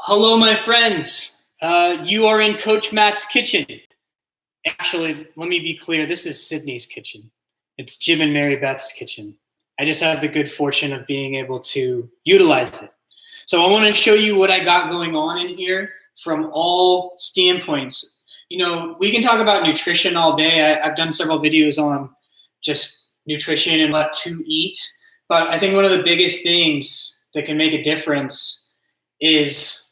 Hello, my friends. You are in Coach Matt's kitchen. Actually, let me be clear. This is Sydney's kitchen. It's Jim and Mary Beth's kitchen. I just have the good fortune of being able to utilize it. So I want to show you what I got going on in here from all standpoints. You know, we can talk about nutrition all day. I've done several videos on just nutrition and what to eat. But I think one of the biggest things that can make a difference is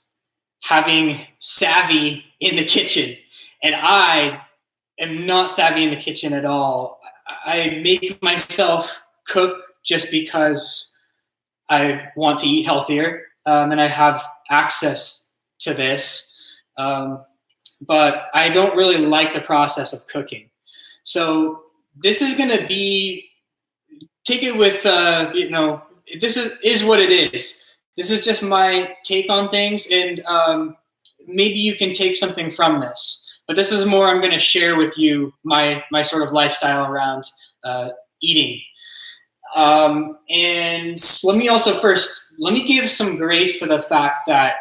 having savvy in the kitchen. And I am not savvy in the kitchen at all. I make myself cook just because I want to eat healthier, and I have access to this. But I don't really like the process of cooking. So this is going to be, take it with, this is what it is. This is just my take on things, and maybe you can take something from this. But this is more I'm going to share with you my sort of lifestyle around eating. And let me also let me give some grace to the fact that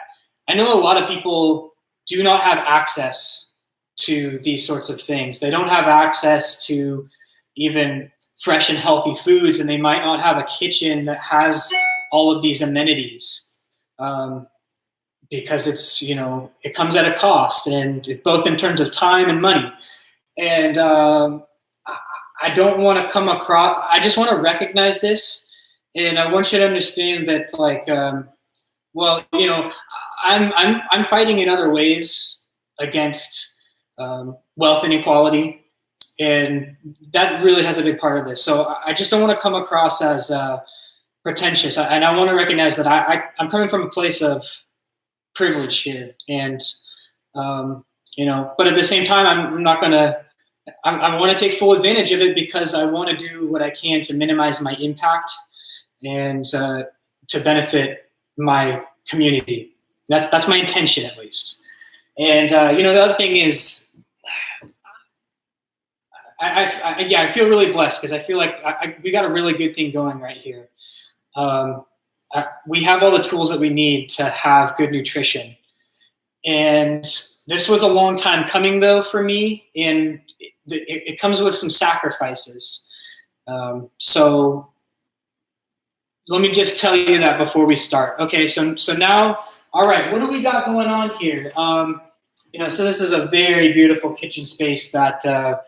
I know a lot of people do not have access to these sorts of things. They don't have access to even fresh and healthy foods, and they might not have a kitchen that has all of these amenities, because it's, it comes at a cost, and both in terms of time and money. And I don't want to come across, I just want to recognize this. And I want you to understand that, I'm fighting in other ways against wealth inequality. And that really has a big part of this. So I just don't want to come across as pretentious. And I want to recognize that I'm coming from a place of privilege here. And, but at the same time, I'm not going to, I want to take full advantage of it because I want to do what I can to minimize my impact and to benefit my community. That's my intention, at least. And, the other thing is, I feel really blessed because I feel like we got a really good thing going right here. We have all the tools that we need to have good nutrition. And this was a long time coming, though, for me, and it comes with some sacrifices. So let me just tell you that before we start. Okay, so now, all right, what do we got going on here? So this is a very beautiful kitchen space that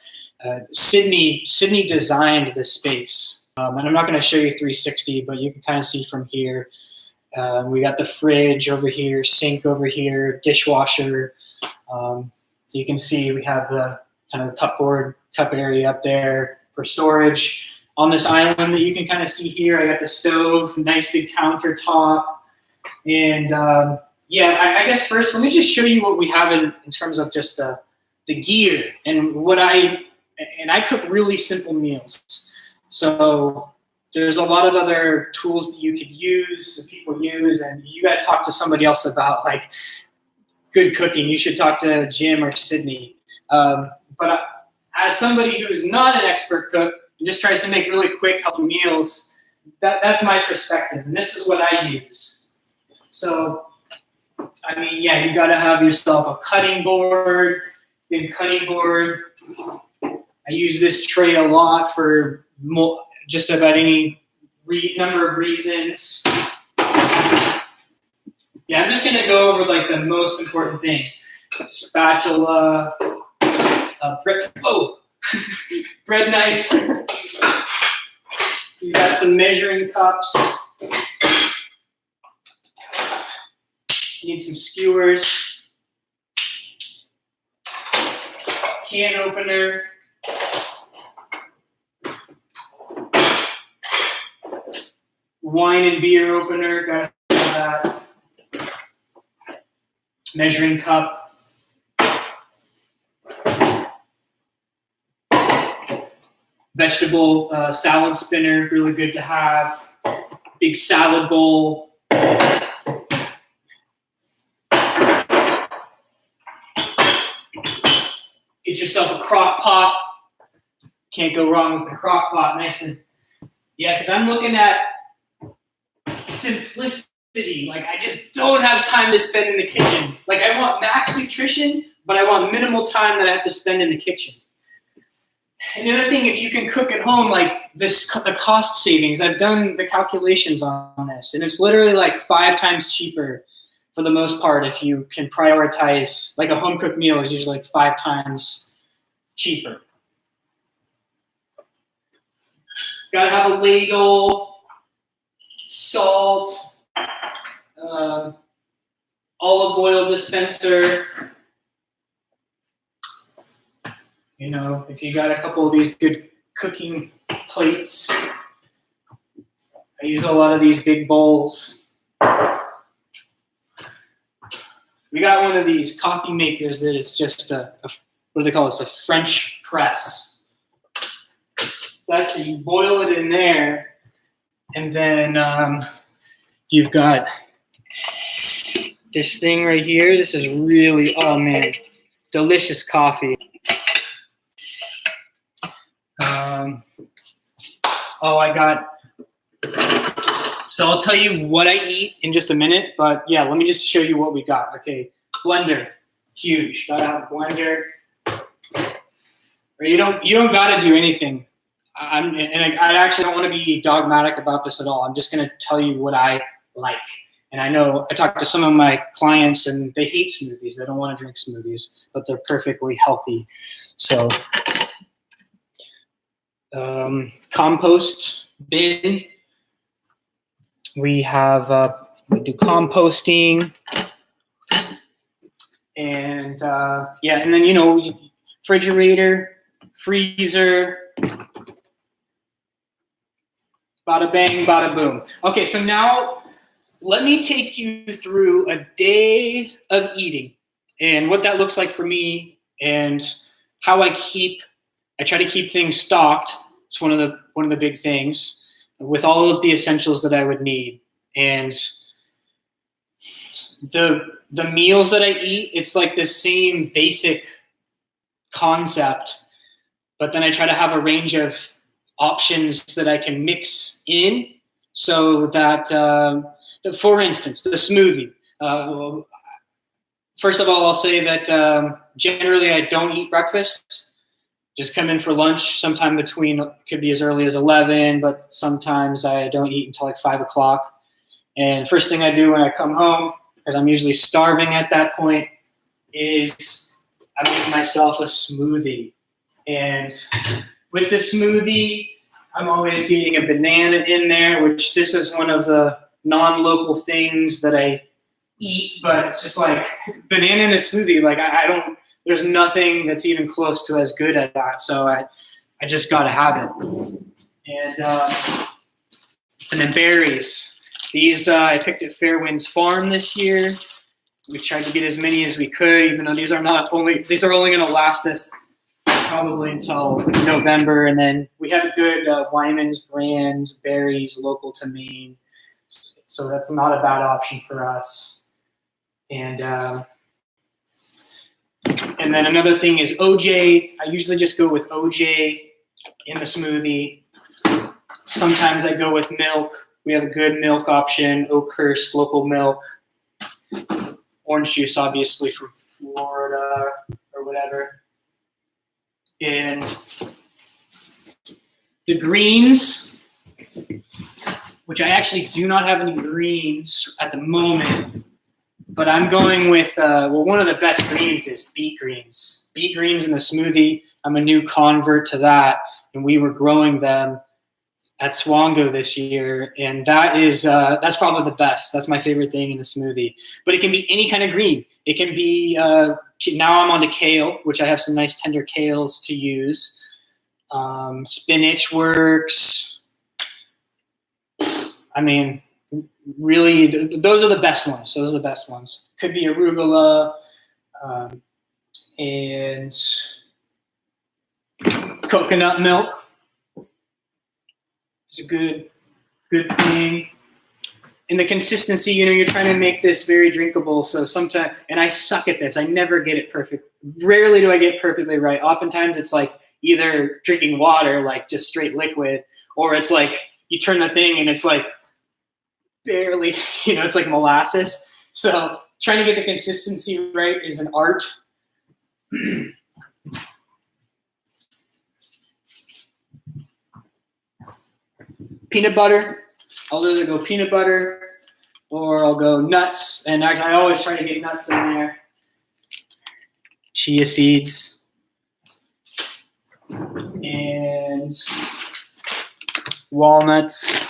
Sydney designed this space. And I'm not going to show you 360, but you can kind of see from here. We got the fridge over here, sink over here, dishwasher. So you can see we have the kind of cup area up there for storage. On this island that you can kind of see here, I got the stove, nice big countertop. And I guess first, let me just show you what we have in terms of just the gear and I cook really simple meals. So there's a lot of other tools that you could use, that people use, and you got to talk to somebody else about good cooking. You should talk to Jim or Sydney. But as somebody who's not an expert cook and just tries to make really quick, healthy meals, that's my perspective, and this is what I use. So, you got to have yourself a cutting board, big cutting board. I use this tray a lot for just about any number of reasons. Yeah, I'm just going to go over the most important things. Spatula, bread knife. You've got some measuring cups. You need some skewers. Can opener. Wine and beer opener, got that. Measuring cup. Vegetable salad spinner, really good to have. Big salad bowl. Get yourself a crock pot. Can't go wrong with the crock pot. Nice and, because I'm looking at simplicity Like, I just don't have time to spend in the kitchen. Like, I want max nutrition, but I want minimal time that I have to spend in the kitchen. And the other thing, if you can cook at home, like the cost savings, I've done the calculations on this, and it's literally like 5 times cheaper for the most part if you can prioritize, like a home cooked meal is usually like 5 times cheaper. Gotta have a ladle, salt, olive oil dispenser. You know, if you got a couple of these good cooking plates, I use a lot of these big bowls. We got one of these coffee makers that is just what do they call it? It's a French press. That's, you boil it in there, and then you've got this thing right here. This is really, oh man, delicious coffee. So I'll tell you what I eat in just a minute, but yeah, let me just show you what we got. Okay, blender, huge. Gotta have a blender. Or you don't gotta do anything. I actually don't want to be dogmatic about this at all. I'm just gonna tell you what I like. And I know I talked to some of my clients and they hate smoothies. They don't want to drink smoothies, but they're perfectly healthy. So compost bin. We have we do composting, and yeah, and then refrigerator, freezer, bada bang, bada boom. Okay, so now let me take you through a day of eating and what that looks like for me and how I try to keep things stocked. It's one of the big things, with all of the essentials that I would need. And the meals that I eat, it's like the same basic concept, but then I try to have a range of options that I can mix in so that, for instance, the smoothie. First of all, I'll say that generally I don't eat breakfast. Just come in for lunch sometime between, could be as early as 11, but sometimes I don't eat until like 5 o'clock. And first thing I do when I come home, because I'm usually starving at that point, is I make myself a smoothie. And with the smoothie, I'm always getting a banana in there, which this is one of the non-local things that I eat, but it's just like banana in a smoothie. Like I don't, there's nothing that's even close to as good as that. So I just got to have it. And then berries. These I picked at Fairwinds Farm this year. We tried to get as many as we could, even though these are only going to last us probably until November. And then we have a good Wyman's brand berries local to Maine. So that's not a bad option for us. And then another thing is OJ. I usually just go with OJ in the smoothie. Sometimes I go with milk. We have a good milk option, Oakhurst local milk. Orange juice, obviously, from Florida or whatever. And the greens, which I actually do not have any greens at the moment, but I'm going with, one of the best greens is beet greens. Beet greens in the smoothie. I'm a new convert to that, and we were growing them at Swango this year, and that's probably the best. That's my favorite thing in a smoothie. But it can be any kind of green. It can be, now I'm on to kale, which I have some nice tender kales to use. Spinach works. I mean, really, those are the best ones. Those are the best ones. Could be arugula, and coconut milk. It's a good thing. And the consistency, you're trying to make this very drinkable. So sometimes, and I suck at this. I never get it perfect. Rarely do I get perfectly right. Oftentimes it's like either drinking water, like just straight liquid, or it's like you turn the thing and it's like barely, it's like molasses. So trying to get the consistency right is an art. Peanut butter. I'll either go peanut butter or I'll go nuts. And I always try to get nuts in there. Chia seeds. And walnuts.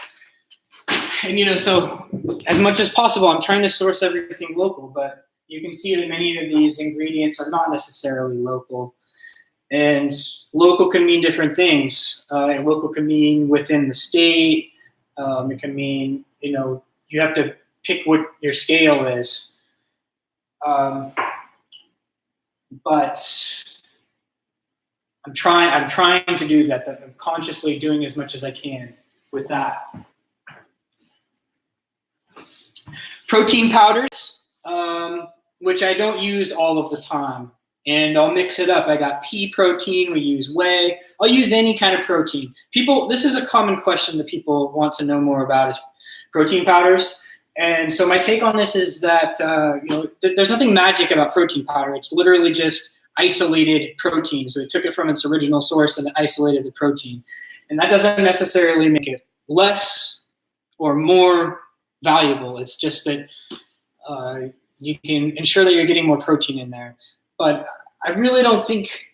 And, so as much as possible, I'm trying to source everything local, but you can see that many of these ingredients are not necessarily local. And local can mean different things. Local can mean within the state. It can mean, you have to pick what your scale is. But I'm trying to do that. I'm consciously doing as much as I can with that. Protein powders, which I don't use all of the time. And I'll mix it up. I got pea protein. We use whey. I'll use any kind of protein. This is a common question that people want to know more about is protein powders. And so my take on this is that, there's nothing magic about protein powder. It's literally just isolated protein. So it took it from its original source and isolated the protein. And that doesn't necessarily make it less or more valuable. It's just that you can ensure that you're getting more protein in there. But I really don't think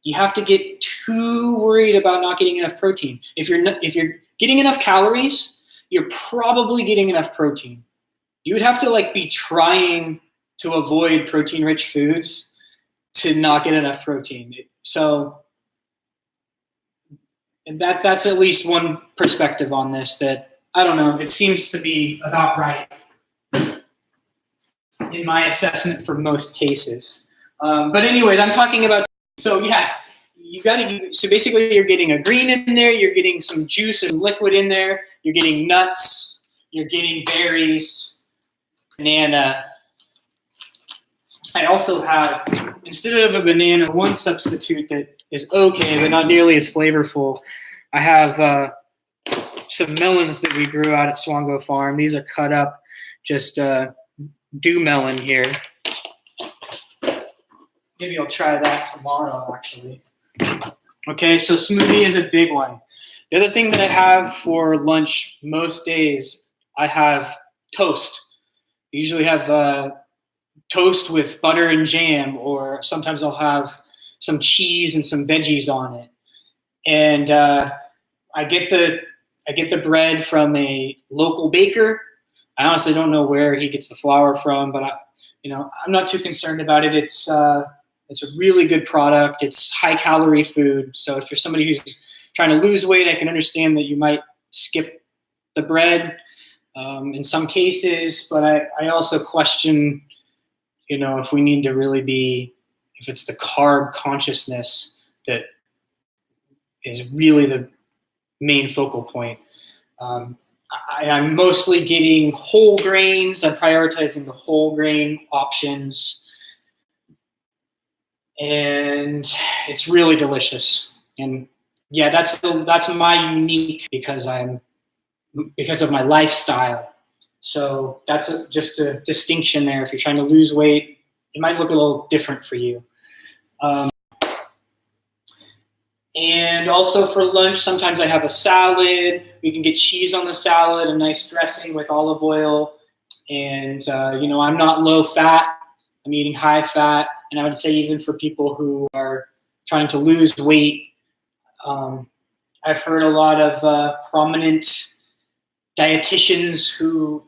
you have to get too worried about not getting enough protein. If you're getting enough calories, you're probably getting enough protein. You would have to be trying to avoid protein-rich foods to not get enough protein. So and that's at least one perspective on this that, I don't know, it seems to be about right in my assessment for most cases. But anyways, I'm talking about, so basically you're getting a green in there, you're getting some juice and liquid in there, you're getting nuts, you're getting berries, banana. I also have, instead of a banana, one substitute that is okay, but not nearly as flavorful. I have some melons that we grew out at Swango Farm. These are cut up, just dew melon here. Maybe I'll try that tomorrow, actually. Okay, so smoothie is a big one. The other thing that I have for lunch most days, I have toast. I usually have toast with butter and jam, or sometimes I'll have some cheese and some veggies on it. And I get the bread from a local baker. I honestly don't know where he gets the flour from, but I'm not too concerned about it. It's a really good product. It's high calorie food. So if you're somebody who's trying to lose weight, I can understand that you might skip the bread in some cases, but I also question, if we need to really if it's the carb consciousness that is really the main focal point. I'm mostly getting whole grains. I'm prioritizing the whole grain options. And it's really delicious. And yeah, that's my unique because of my lifestyle. So that's just a distinction there. If you're trying to lose weight, it might look a little different for you. And also for lunch, sometimes I have a salad. We can get cheese on the salad, a nice dressing with olive oil. And, I'm not low fat. I'm eating high fat. And I would say even for people who are trying to lose weight, I've heard a lot of prominent dietitians who,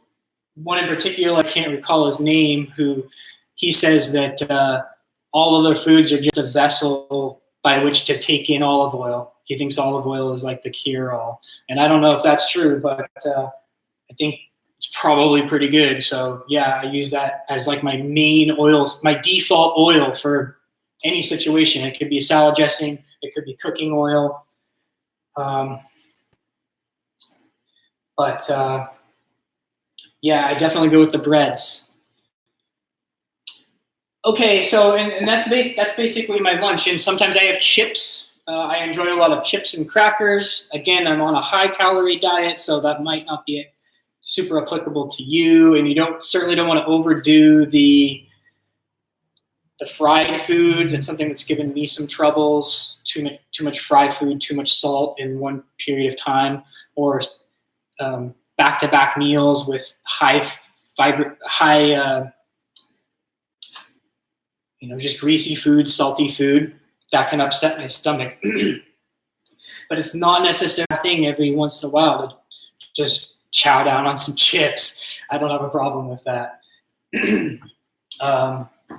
one in particular, I can't recall his name, he says that all of their foods are just a vessel by which to take in olive oil. He thinks olive oil is like the cure-all. And I don't know if that's true, but I think it's probably pretty good. So yeah, I use that as like my main oil, my default oil for any situation. It could be salad dressing, it could be cooking oil. Yeah, I definitely go with the breads. Okay, so and that's basically my lunch. And sometimes I have chips. I enjoy a lot of chips and crackers. Again, I'm on a high calorie diet, so that might not be super applicable to you, and you certainly don't want to overdo the fried foods. It's something that's given me some troubles. Too much fried food, too much salt in one period of time, or back-to-back meals with high just greasy food, salty food. That can upset my stomach. But it's not necessarily a thing every once in a while to just chow down on some chips. I don't have a problem with that. And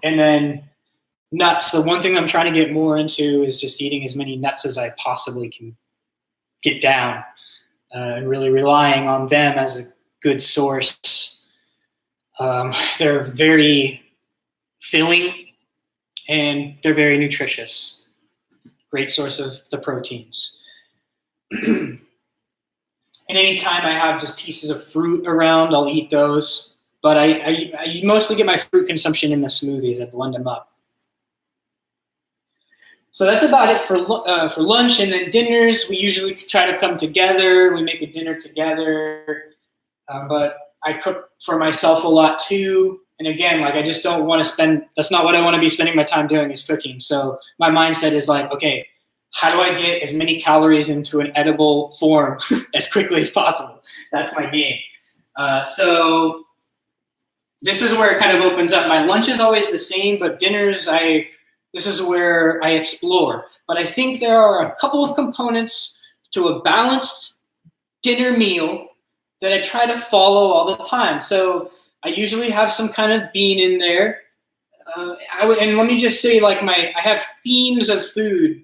then nuts. The one thing I'm trying to get more into is just eating as many nuts as I possibly can get down, and really relying on them as a good source. They're very filling and they're very nutritious. Great source of the proteins. And anytime I have just pieces of fruit around, I'll eat those. But I mostly get my fruit consumption in the smoothies. I blend them up. So that's about it for lunch. And then dinners, we usually try to come together. We make a dinner together. But I cook for myself a lot too. And again, I just don't want to spend, that's not what I want to be spending my time doing, is cooking. So my mindset is okay, how do I get as many calories into an edible form as quickly as possible? That's my game. So this is where it kind of opens up. My lunch is always the same, but dinners, this is where I explore. But I think there are a couple of components to a balanced dinner meal that I try to follow all the time. So I usually have some kind of bean in there. And let me just say, I have themes of food,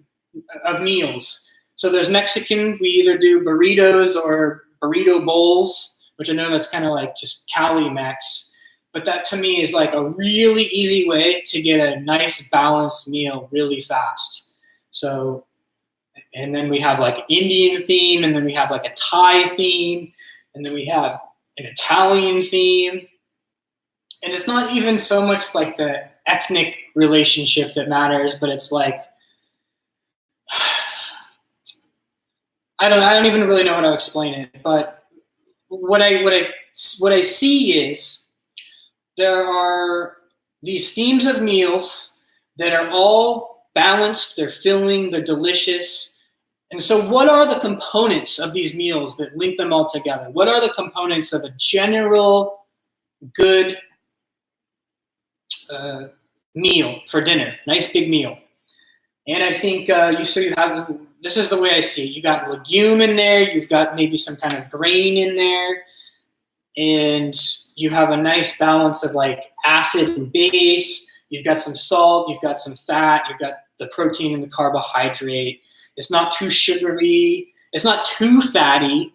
of meals. So there's Mexican. We either do burritos or burrito bowls, which I know that's kind of just Cali Mex. But that to me is a really easy way to get a nice balanced meal really fast. So, and then we have Indian theme, and then we have a Thai theme, and then we have an Italian theme. And it's not even so much the ethnic relationship that matters, but it's I don't even really know how to explain it. But what I see is there are these themes of meals that are all balanced, they're filling, they're delicious. And so what are the components of these meals that link them all together? What are the components of a general good meal for dinner? Nice big meal. And I think you have, this is the way I see it. You got legume in there, you've got maybe some kind of grain in there, and you have a nice balance of acid and base. You've got some salt, you've got some fat, you've got the protein and the carbohydrate. It's not too sugary, it's not too fatty.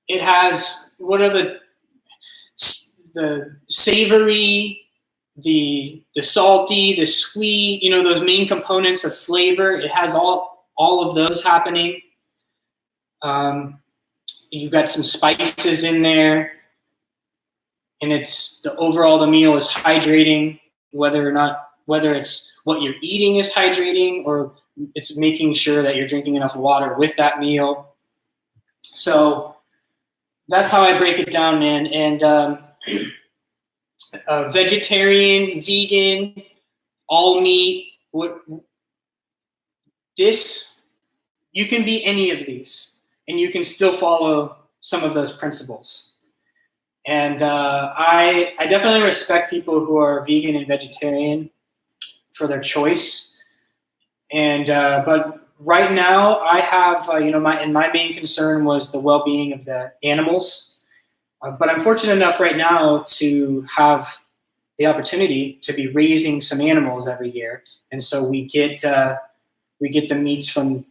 It has, what are the savory, the salty, the sweet, those main components of flavor. It has all of those happening. You've got some spices in there, and the meal is hydrating, whether it's what you're eating is hydrating, or it's making sure that you're drinking enough water with that meal. So that's how I break it down, man. And vegetarian, vegan, all meat. You can be any of these, and you can still follow some of those principles. And I definitely respect people who are vegan and vegetarian for their choice. And but right now, I have my main concern was the well-being of the animals. But I'm fortunate enough right now to have the opportunity to be raising some animals every year, and so we get the meats from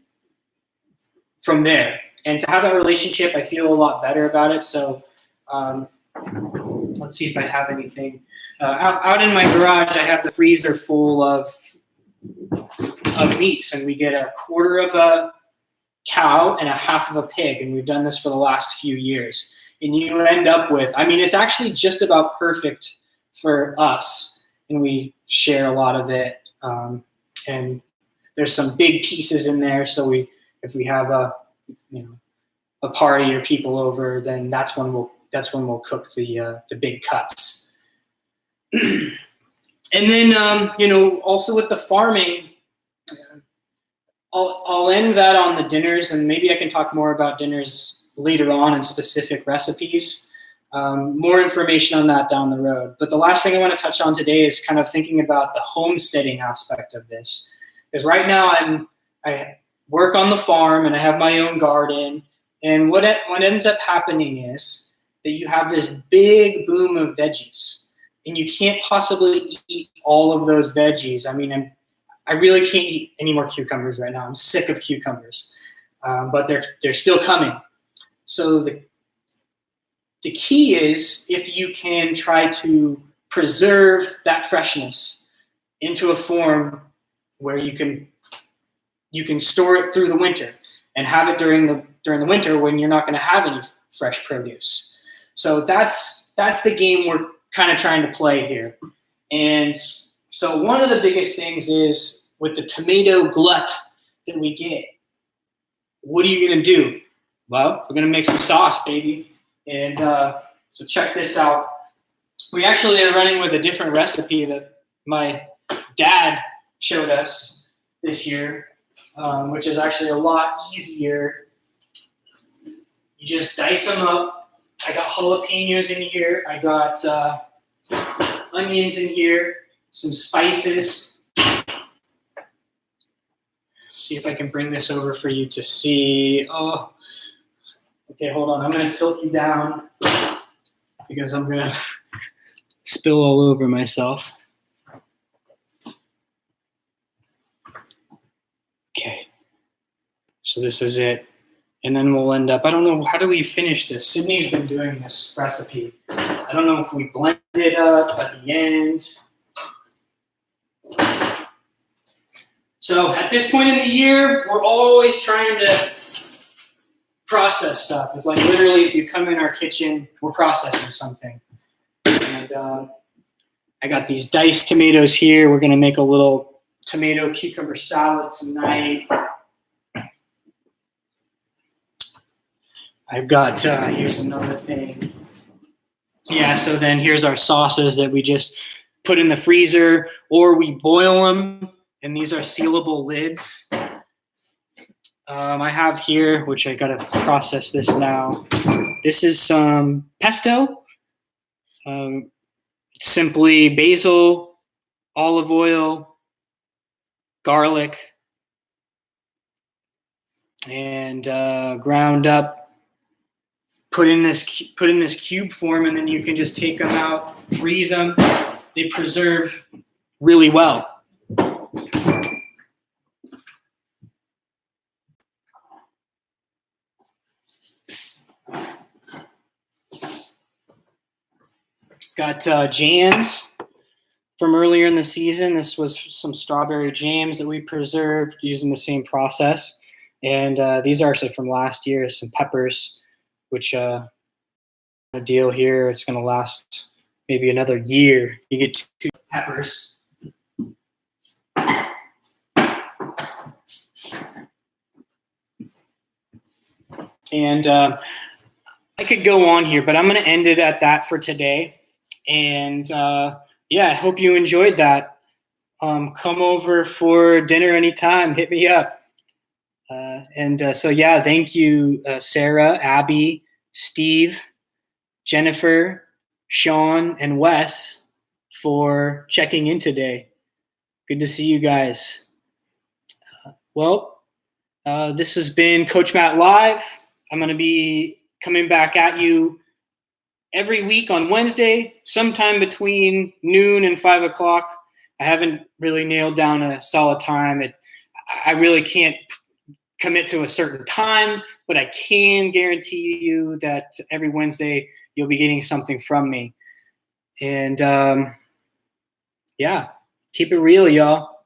there. And to have that relationship, I feel a lot better about it. So let's see if I have anything out in my garage. I have the freezer full of meats, and we get a quarter of a cow and a half of a pig, and we've done this for the last few years. And you end up with, it's actually just about perfect for us, and we share a lot of it. And there's some big pieces in there, so if we have a party or people over, then that's when we'll cook the big cuts. And then also with the farming, I'll end that on the dinners, and maybe I can talk more about dinners later on and specific recipes. More information on that down the road. But the last thing I want to touch on today is kind of thinking about the homesteading aspect of this. Because right now I work on the farm and I have my own garden. And what ends up happening is that you have this big boom of veggies. And you can't possibly eat all of those veggies. I mean, I really can't eat any more cucumbers right now. I'm sick of cucumbers. But they're still coming. So the key is if you can try to preserve that freshness into a form where you can store it through the winter and have it during the winter when you're not going to have any fresh produce. So that's the game we're kind of trying to play here. And so one of the biggest things is with the tomato glut that we get, what are you going to do? Well, we're going to make some sauce, baby. And so check this out. We actually are running with a different recipe that my dad showed us this year, which is actually a lot easier. You just dice them up. I got jalapenos in here. I got onions in here, some spices. See if I can bring this over for you to see. Oh. Okay, hold on. I'm going to tilt you down because I'm going to spill all over myself. Okay. So this is it. And then we'll end up, I don't know, how do we finish this? Sydney's been doing this recipe. I don't know if we blend it up at the end. So at this point in the year, we're always trying to process stuff. It's like literally if you come in our kitchen, we're processing something. And I got these diced tomatoes here. We're going to make a little tomato cucumber salad tonight. I've got, here's another thing. Yeah, so then here's our sauces that we just put in the freezer or we boil them, and these are sealable lids. I have here, which I got to process this now. This is some pesto. Simply basil, olive oil, garlic, and ground up. Put in this cube form, and then you can just take them out, freeze them. They preserve really well. Got jams from earlier in the season. This was some strawberry jams that we preserved using the same process. And these are actually from last year, some peppers, which a deal here. It's going to last maybe another year. You get 2 peppers. And I could go on here, but I'm going to end it at that for today. And yeah, I hope you enjoyed that. Come over for dinner anytime. Hit me up. So yeah, thank you, Sarah, Abby, Steve, Jennifer, Sean, and Wes for checking in today. Good to see you guys. This has been Coach Matt Live. I'm going to be coming back at you every week on Wednesday, sometime between noon and 5 o'clock. I haven't really nailed down a solid time. I really can't commit to a certain time, but I can guarantee you that every Wednesday you'll be getting something from me. And yeah, keep it real, y'all.